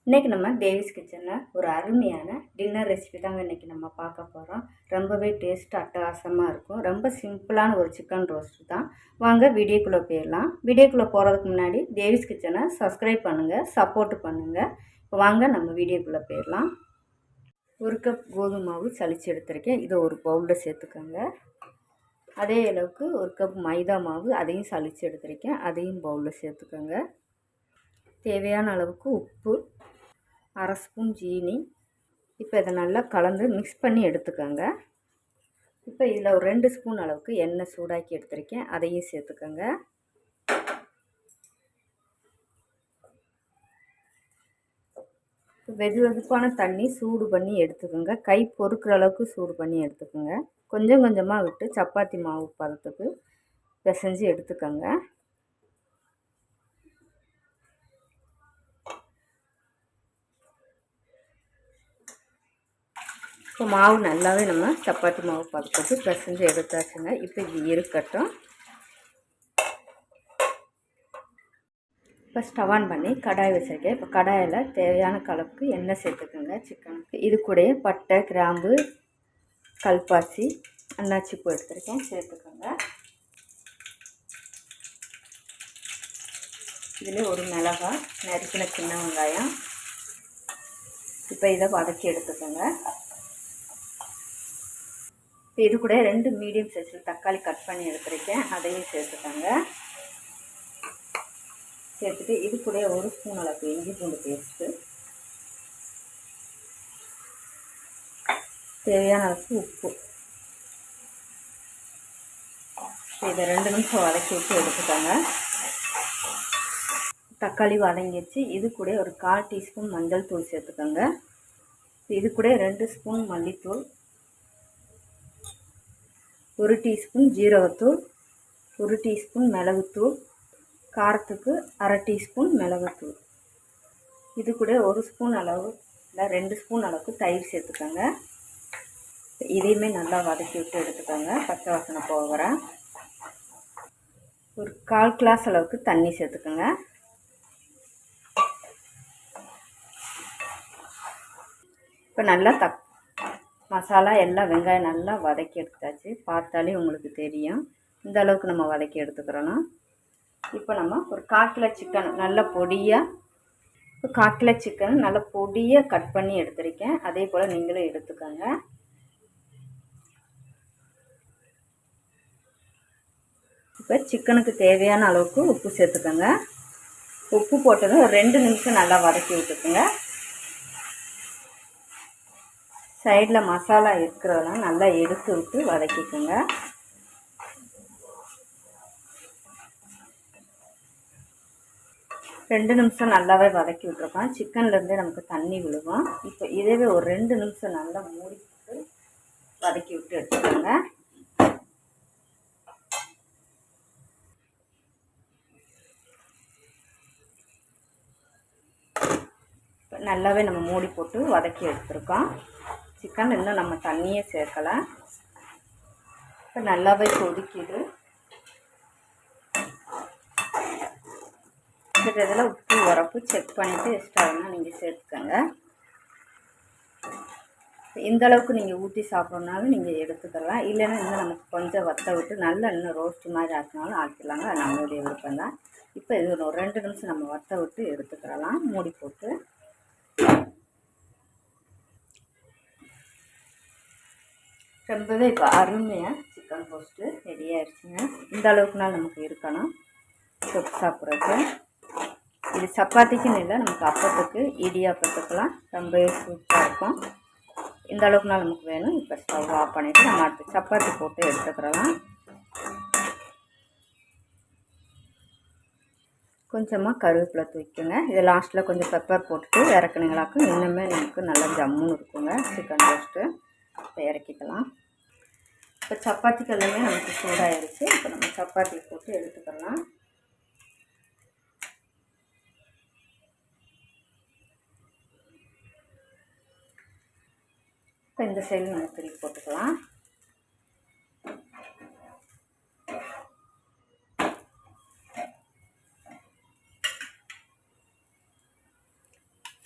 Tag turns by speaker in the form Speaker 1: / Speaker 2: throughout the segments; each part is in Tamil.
Speaker 1: இன்றைக்கி நம்ம டேவிஸ் கிச்சனில் ஒரு அருமையான டின்னர் ரெசிபி தாங்க இன்றைக்கி நம்ம பார்க்க போகிறோம். ரொம்பவே டேஸ்ட் அட்டகாசமாக இருக்கும். ரொம்ப சிம்பிளான ஒரு சிக்கன் ரோஸ்ட்டு தான். வாங்க வீடியோக்குள்ளே போயிடலாம். வீடியோக்குள்ளே போகிறதுக்கு முன்னாடி டேவிஸ் கிச்சனை சப்ஸ்கிரைப் பண்ணுங்கள், சப்போர்ட் பண்ணுங்கள். இப்போ வாங்க நம்ம வீடியோக்குள்ளே போயிடலாம். ஒரு கப் கோதுமை மாவு சலிச்சு எடுத்திருக்கேன். இதை ஒரு பவுலில் சேர்த்துக்கோங்க. அதே அளவுக்கு ஒரு கப் மைதா மாவு அதையும் சலிச்சு எடுத்திருக்கேன். அதையும் பவுலில் சேர்த்துக்கோங்க. தேவையான அளவுக்கு உப்பு, அரை ஸ்பூன் ஜீனி. இப்போ இதை நல்லா கலந்து மிக்ஸ் பண்ணி எடுத்துக்கோங்க. இப்போ இதில் ஒரு 2 ஸ்பூன் அளவுக்கு எண்ணெய் சூடாக்கி எடுத்திருக்கேன். அதையும் சேர்த்துக்கோங்க. வெது வெதுப்பான தண்ணி சூடு பண்ணி எடுத்துக்கோங்க. கை பொறுக்கிற அளவுக்கு சூடு பண்ணி எடுத்துக்கோங்க. கொஞ்சம் கொஞ்சமாக விட்டு சப்பாத்தி மாவு பதத்துக்கு பிசைஞ்சு எடுத்துக்கோங்க. இப்போ மாவு நல்லாவே நம்ம சப்பாத்தி மாவு பதத்துக்கு பிசைஞ்சு எடுத்தாச்சுங்க. இப்போ இது இருக்கட்டும். இப்போ ஸ்டவ் ஆன் பண்ணி கடாய் வச்சுருக்கேன். இப்போ கடாயில் தேவையான கலப்புக்கு எண்ணெய் சேர்த்துக்கோங்க. சிக்கனுக்கு இது கூட பட்டை, கிராம்பு, கல்பாசி, அன்னாச்சி பூ எடுத்துருக்கேன், சேர்த்துக்கோங்க. இதில் ஒரு மிளகாய், நறுக்கின சின்ன வெங்காயம். இப்போ இதை வதக்கி எடுத்துக்கோங்க. இப்போ இது கூட 2 மீடியம் சைஸில் தக்காளி கட் பண்ணி எடுத்துருக்கேன், அதையும் சேர்த்துக்கோங்க. சேர்த்துட்டு இது கூட 1 ஸ்பூன் அளவுக்கு இஞ்சி பூண்டு பேஸ்ட்டு, தேவையான அளவுக்கு உப்பு. இதை 2 நிமிஷம் வதக்கி விட்டு எடுத்துக்கோங்க. தக்காளி வதங்கிடுச்சு. இது கூட ஒரு 1/4 டீஸ்பூன் மஞ்சள் தூள் சேர்த்துக்கோங்க. இது கூட 2 ஸ்பூன் மல்லித்தூள், 1 டீஸ்பூன் ஜீரகத்தூள், 1 டீஸ்பூன் மிளகுத்தூள், காரத்துக்கு அரை டீஸ்பூன் மிளகுத்தூள். இது கூட 1 ஸ்பூன் அளவு இல்லை 2 ஸ்பூன் அளவுக்கு தயிர் சேர்த்துக்கோங்க. இதையுமே நல்லா வதக்கி விட்டு எடுத்துக்கோங்க. பச்சை வாசனை போகிற ஒரு 1/4 கிளாஸ் அளவுக்கு தண்ணி சேர்த்துக்கோங்க. இப்போ நல்லா மசாலா எல்லாம் வெங்காயம் நல்லா வதக்கி எடுத்தாச்சு. பார்த்தாலே உங்களுக்கு தெரியும் இந்த அளவுக்கு நம்ம வதக்கி எடுத்துக்கிறோன்னா. இப்போ நம்ம ஒரு 1/4 கிலோ சிக்கன் நல்லா பொடியாக, இப்போ 1/4 கிலோ சிக்கன் நல்லா பொடியாக கட் பண்ணி எடுத்திருக்கேன். அதே போல் நீங்களும் எடுத்துக்கோங்க. இப்போ சிக்கனுக்கு தேவையான அளவுக்கு உப்பு சேர்த்துக்கோங்க. உப்பு போட்டதும் 2 நிமிஷம் நல்லா வதக்கி விட்டுக்குங்க. சைடில் மசாலா இருக்கிறதெல்லாம் நல்லா எடுத்து விட்டு வதக்கிக்கோங்க. ரெண்டு நிமிஷம் நல்லாவே வதக்கி விட்டுருக்கோம். சிக்கன்லேருந்தே நமக்கு தண்ணி விழுகும். இப்போ இதவே ஒரு 2 நிமிஷம் நல்லா மூடி போட்டு வதக்கி விட்டு எடுத்துக்கோங்க. நல்லாவே நம்ம மூடி போட்டு வதக்கி எடுத்துருக்கோம். சிக்கன் இன்னும் நம்ம தண்ணியே சேர்க்கலை. இப்போ நல்லாவே கொதிக்குது. இந்த இதில் உப்பு உரப்பு செக் பண்ணிவிட்டு எக்ஸ்ட்ரா வேணால் நீங்கள் சேர்த்துக்கோங்க. இந்த அளவுக்கு நீங்கள் ஊற்றி சாப்பிட்றதுனாலும் நீங்கள் எடுத்துக்கலாம். இல்லைன்னா இன்னும் நமக்கு கொஞ்சம் வத்த விட்டு நல்லா இன்னும் ரோஸ்ட் மாதிரி ஆக்கினாலும் ஆக்கிடலாங்க. அது நம்மளுடைய விருப்பம் தான். இப்போ இது ஒரு 2 நிமிஷம் நம்ம வத்த விட்டு எடுத்துக்கலாம் மூடி போட்டு. ரொம்பவே இப்போ அருமையாக சிக்கன் ரோஸ்ட்டு ரெடி ஆகிடுச்சுங்க. இந்த அளவுக்குனால் நமக்கு இருக்கணும் தொட்டு சாப்பிட்றதுக்கு. இது சப்பாத்திக்குன்னு இல்லை, நமக்கு அப்பத்துக்கு இடியாப்பத்துக்கெல்லாம் ரொம்பவே சூப்பராக இருக்கும். இந்த அளவுக்குனால் நமக்கு வேணும். இப்போ ஸ்டவ் ஆஃப் பண்ணிவிட்டு நம்ம அடுத்து சப்பாத்தி போட்டு எடுத்துக்கிறலாம். கொஞ்சமாக கருவேப்பிலை தூக்கிங்க. இது லாஸ்ட்டில் கொஞ்சம் பெப்பர் போட்டுட்டு இறக்குனீங்களாக்கும் இன்னுமே நமக்கு நல்லா ஜம்முன்னு இருக்குங்க சிக்கன் ரோஸ்ட்டு. இப்போ இறக்கிக்கலாம். இப்போ சப்பாத்தி கல்லுமே நமக்கு சூடாகிடுச்சு. இப்போ நம்ம சப்பாத்தி போட்டு எடுத்துக்கலாம். இப்போ இந்த சைடு நம்ம திருப்பி போட்டுக்கலாம்.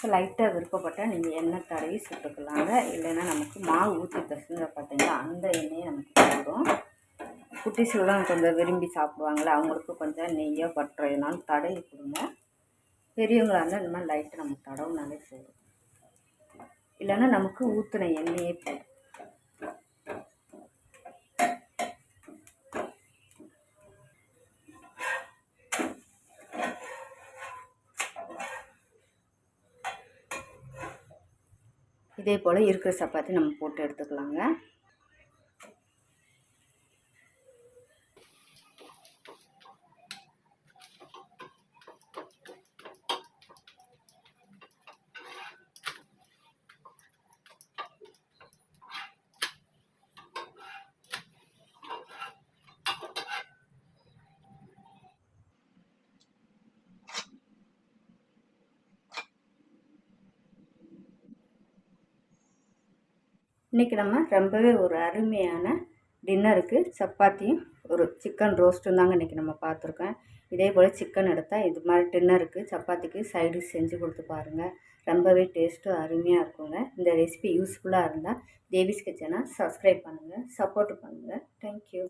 Speaker 1: ஸோ லைட்டாக விருப்பப்பட்டால் நீங்கள் எண்ணெய் தடவி சுட்டுக்கலாங்க. இல்லைன்னா நமக்கு மாவு ஊற்றி தசுங்க பார்த்தீங்களா, அந்த எண்ணெயை நமக்கு போடும். குட்டீஸ்லாம் கொஞ்சம் விரும்பி சாப்பிடுவாங்களே, அவங்களுக்கு கொஞ்சம் நெய்யோ பட்டரோ எதுனாலும் தடவி கொடுங்க. பெரியவங்களாக இருந்தால் இந்த மாதிரி லைட்டாக நம்ம தடவுனாலே போதும். இல்லைன்னா நமக்கு ஊற்றின எண்ணெயே போதும். இதே போல் இருக்கிற சப்பாத்தி நம்ம போட்டு எடுத்துக்கலாங்க. இன்றைக்கி நம்ம ரொம்பவே ஒரு அருமையான டின்னருக்கு சப்பாத்தியும் ஒரு சிக்கன் ரோஸ்ட்டும் தாங்க இன்றைக்கி நம்ம பார்த்துருக்கோம். இதே போல் சிக்கன் எடுத்தால் இது மாதிரி டின்னருக்கு சப்பாத்திக்கு சைடு செஞ்சு கொடுத்து பாருங்கள். ரொம்பவே டேஸ்ட்டும் அருமையாக இருக்குங்க. இந்த ரெசிபி யூஸ்ஃபுல்லாக இருந்தால் தேவிஸ் கிச்சனை சப்ஸ்கிரைப் பண்ணுங்கள், சப்போர்ட் பண்ணுங்கள். தேங்க்யூ.